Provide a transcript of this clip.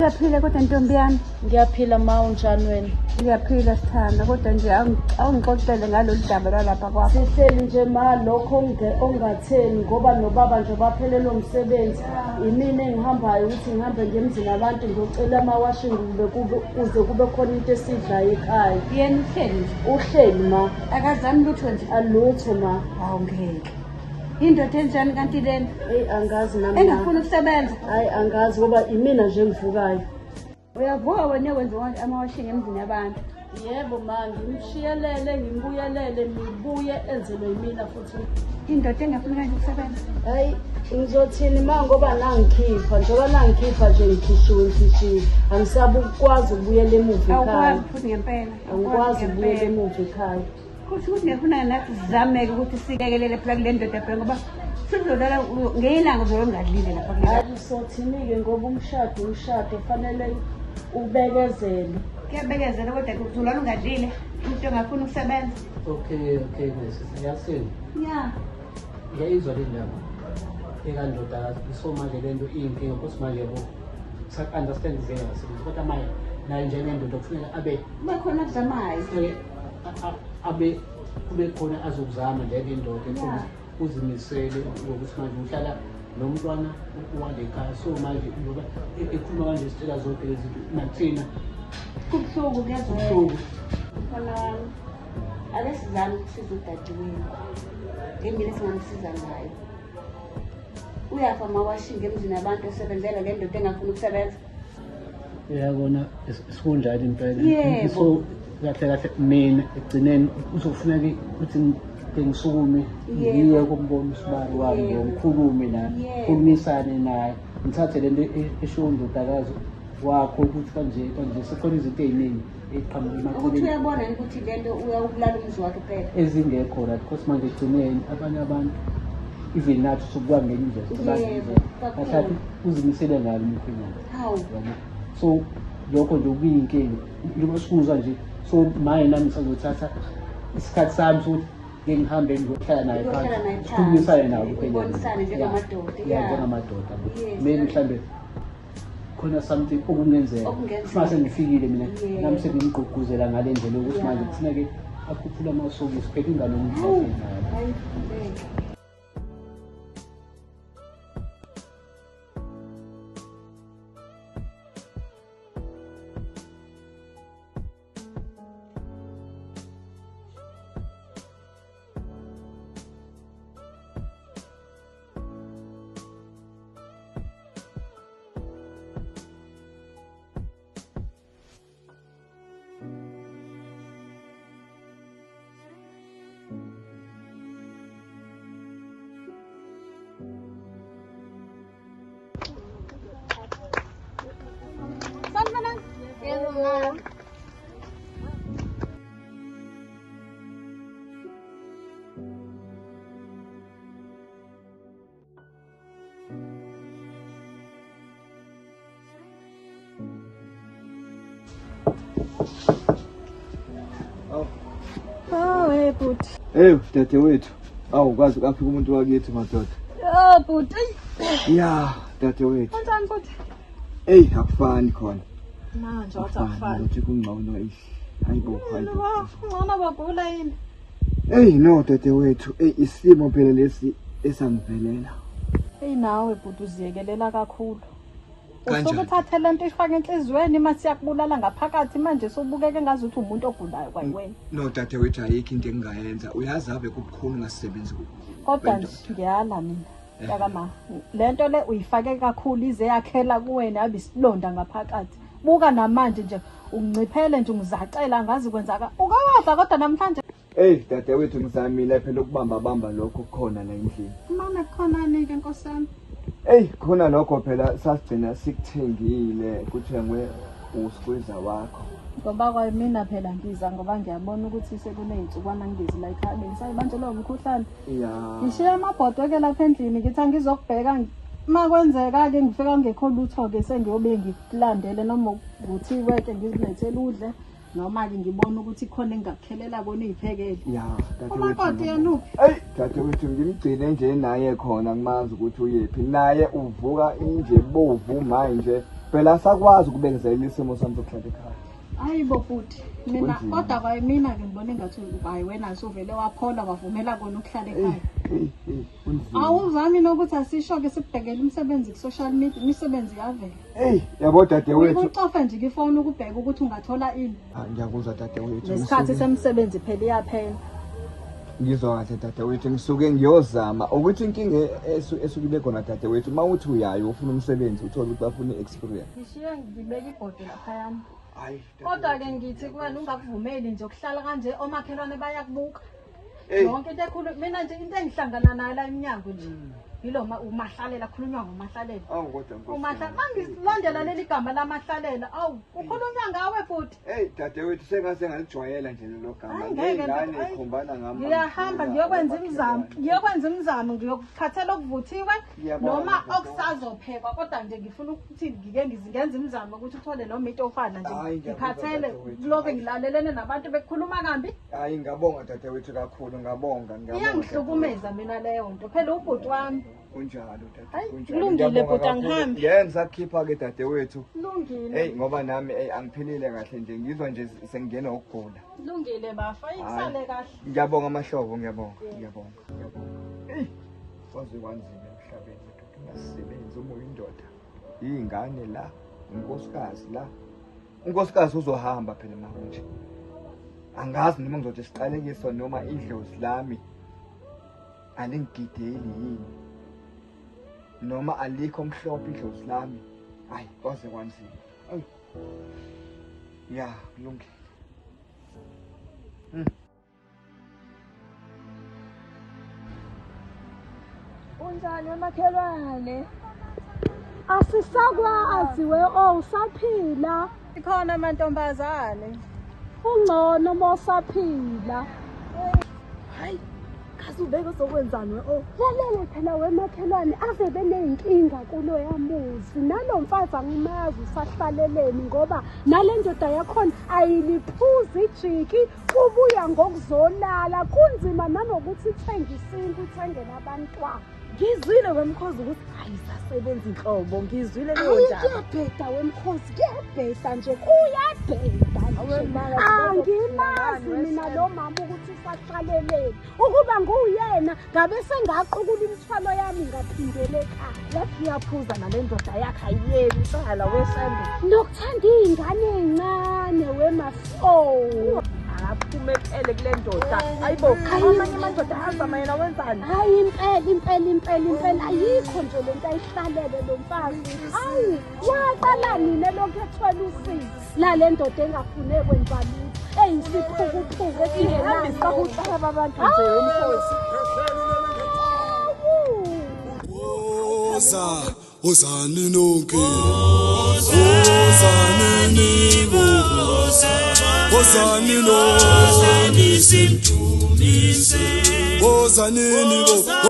Uyaphila kodwa ntombi yami? Ngiyaphila ma unjani wena? Ngiyaphila sithanda kodwa nje awungixoxele ngalolu daba lwalapha kwakho. Sihleli nje ma lokho ongatheni ngoba nobaba nje baphelelwe umsebenzi. Imina engihambayo ukuthi ngihambe ngemzini abantu ngiyocela amawashing kuze kube khona into esidlayo ekhaya. Yena uhleli nje? Uhleli ma. Akazami lutho nje? Alutho ma. Hawu ngeke. Indoda enjani kanti lena? Angazi nami. Engafuni ukusebenza? Hayi angazi ngoba imina nje engivukayo. Uyavuka wena wenza amawashing emzini yabantu? Yebo ma, ngimshiyelele ngimbuyelele nibuye enzelwe yimina futhi. Indoda engafuni kanje ukusebenza? Hayi ngizothini ma ngoba nangikhipha njengoba nangikhipha nje ngikhishiwe angisabe ukwazi ukubuyela emuva ekhaya. Awukwazi futhi ngempela. Angikwazi ukubuyela emuva ekhaya. Kusho ukuthi ngiyafuna nathi sizameke ukuthi sikekelele phela kule ndoda phela ngoba sizodala ngelanga uzolongadlile lapha kule. Hayi sothini-ke ngoba umshado fanele ubekezele. Kuyabekezela kodwa kuzolala ungadlile umuntu engafuni ukusebenza. Okay ngiyasini. Ya. Ngiyayizwa le ndaba ekandodakazi so manje le nto iyinkinga futhi manje yabo sa-understand njengasebenzi kodwa manje naye njengendoda kufuneka abe Bakhona akuzamayo. abe kube khona azokuzama njengendoda futhi uzimisele ngokuthi manje uhlala nomntwana wale ekhaya so manje ngoba ekhuluma kanje sitshela zonke lezi zinto nathina Kubuhlungu kuyazwela. kubuhlungu. Khona wami ake sizame ukusiza udadewenu ngendlela esingamsiza ngayo. Uyafa mawashinga emzini abantu osebenzela le ndoda engafuni ukusebenza. Yabona sikunjani impela. Yebo. So kahle mina egcineni uzofuneka ukuthi ngisukume ngiye kumbona usibani wami ngomkhulume naye khulumisane naye ngithathe le nto eshiwo ndodakazi wakho ukuthi kanje sekhona izinto eziningi eziqhamuka Ukuthi emaceleni uyabona ukuthi le nto uyawubulala umuzi wakhe phela. ezingekho la because manje egcineni abanye abantu even nathi sokukwangela indlela ahlathi uzimisele ngalo umkhwenyana. Hawu. So lokho nje kuyinkinga njengoba sikuzwa nje so maye nami sizothatha isikhathi sami sokuthi ngihambe ngizohlala naye phansi sikhulumisane naye ubonisane njengamadoda. Njengamadoda maybe mhlambe khona something okungenzeka mase ngifikile mina nami sengimgqugquzela ngale ndlela ukuthi manje kufuneke akhuphule amasokisi phela ingane omhlophe nayo. Hayi. Hey bhuti. Hey dadewethu. Awukwazi ukafika umuntu wakithi madoda. Bhuti. Ya dadewethu. Kanjani bhuti? Hey akufani khona. Manje wathi akufani. Uthi kungcono hayibo. Ngcono bagula yini? Hey no dadewethu. Hey isimo phela lesi esangivelela. Hey nawe bhuti uziyekelela kakhulu. Kanjani? Usukuthatha lento ifaka enhlizweni mase yakubulala ngaphakathi manje sobukeke ngazuthi umuntu ogulayo kwayiwena. No dadewethu ayikho into engingayenza. Uyazi ave kubukhulu ngasisebenzi ku. Kodwa nje ngiyala mina. Takama. Lento le uyifake kakhulu ize yakhela kuwena yabe isilonda ngaphakathi. Buka namanje nje unginciphele nje ungizacela ngazi kwenzaka. Ukawadla kodwa namhlanje. Hey dadewethu ngizamile phela ukubamba lokho khona la endlini. Mama khona nike nkosana. Hey khona lokho phela sasigcina sikuthengile kuthengwe uSqueezer wakho. Ngoba kwamina phela ngiza ngoba ngiyabona ukuthi sekuney'nsukwana ngizi la ekhaya ngisayibanje lowo mkhuhlane. Ya. Ngishiye amabhodwe ke lapha endlini ngithi angizokubheka makwenzeka ke ngifika ngekho lutho ke sengiyobe ngikulandele noma ukuthiwe ke ngizilethele udle noma ke ngibona ukuthi khona engakukhelela kona iziphekele. Ya umakoti yenuphi? Hey dadewethu ngimgcine nje naye khona ngimazi ukuthi uyephi naye uvuka inje bovu manje phela sakwazi ukubekezelela isimo sami sokuhlala ekhaya. Hayi bo futhi mina Kunzima. kodwa kwaye mina ke ngibona engathi hayi wena suvele waphola wavumela kona ukuhlala ekhaya. Kunzima. Awuzami nokuthi asisho-ke sikubhekele umsebenzi ku-social media, imisebenzi yavela. Yabo dadewethu. Ucofe nje ifoni ukubheka ukuthi ungathola ini. Ngiyakuzwa dadewethu. Nesikhathi semsebenzi phela iyaphela. Ngizwa kahle dadewethu, ngisuke ngiyozama ukuthi inkinga esukile khona dadewethu, uma uthi uyayo ufuna umsebenzi uthola ukuthi bafuna i-experience. Ngishiye ngibeka ibhodo laphayana. Hayi. Kodwa-ke ngithi kuwena ungakuvumeli nje ukuhlala kanje, omakhelwane bayakubuka. Yonke into ekhulu mina nje into engihlangana nayo la eminyango nje. Yilo umahlalela, khulunywa ngomahlalela. Awu kodwa Mangisilandela leli gama lamahlalela, awu ukhulunywa ngawe futhi. Dadewethu sengase ngalijwayela nje lelo gama. Ngeke Ikhombana ngami. ngiyahamba ngiyokwenza imizamo, ngiyokukhathela okuvuthiwe noma okusazophekwa, kodwa nje ngifuna ukuthi ngenze imizamo ukuthi uthole noma into ofana nje. Ngikhathele lokho ngilalelene nabantu bekhuluma kambi. Hayi ngiyabonga dadewethu kakhulu, ngiyabonga. Iyangihlukumeza mina leyo nto, phela ubhuti wami. Kunjalo Hayi, dadewethu. kulungile bhuti angihambi. Yenza khipha ke dadewethu. Kulungile. Ngoba nami angiphilile kahle nje, ngizwa nje sengingena ukugula. Kulungile bafa, isale kahle. Ngiyabonga amahlobo, ngiyabonga. Kwaze kwanzima emhlabeni ukuthi ungasebenzi uma uyindoda. Ingane la, unkosikazi la. Unkosikazi uzohamba phela manje. Angazi noma ngizothi siqalekiswa noma idlozi lami alingigideli yini. Noma alikho mhlophe idlozi lami. Hayi, kwaze kwanzima. Ya, kulungile. Unjani emakhelwane? Asisakwazi usaphila. Ikhona amantombazane. Ungcono mosaphila. Hayi, kaze ubeke sokwenzani Lalela phela wemakhelwane ave beneyinkinga kulo yamuzi. Nalomfazi angimazi usahlaleleni ngoba nale ndoda yakhona ayiliphuza ijiki kubuya ngokuzolala. Kunzima nanokuthi ithenge isinto ithengele abantwana. Ngizwile wemkhozi ukuthi ayisasebenzi inhlobo, ngizwile leyo ndaba. Kuyabheda wemkhozi, kuyabheda nje, kuyabheda nje. Angimazi mina lo mama ukuthi usaqaleleni. Ukuba nguyena ngabe sengaqukula imithwalo yami ngaphindele ekhaya. Ngiyaphuza nale ndoda yakhe ayiyeli isala wesembe. Nokuthanda iy'ngane ey'ncane wemafo. Aphume ephele kule ndoda. Hayibo, amanye amadoda ahamba yena wenzani? Hayi impela ayikho nje lento ayihlalele lo mfazi. Hayi, waqala nini lokho ethwele usizi. La ndoda engafune kwenza lutho. Eyisiphukuphuku Ihambisa kucaba abantu nje wemkhosi. Ozani nonke. Ozani nibo. Ozani no. Ozani simtumise. Ozani nibo.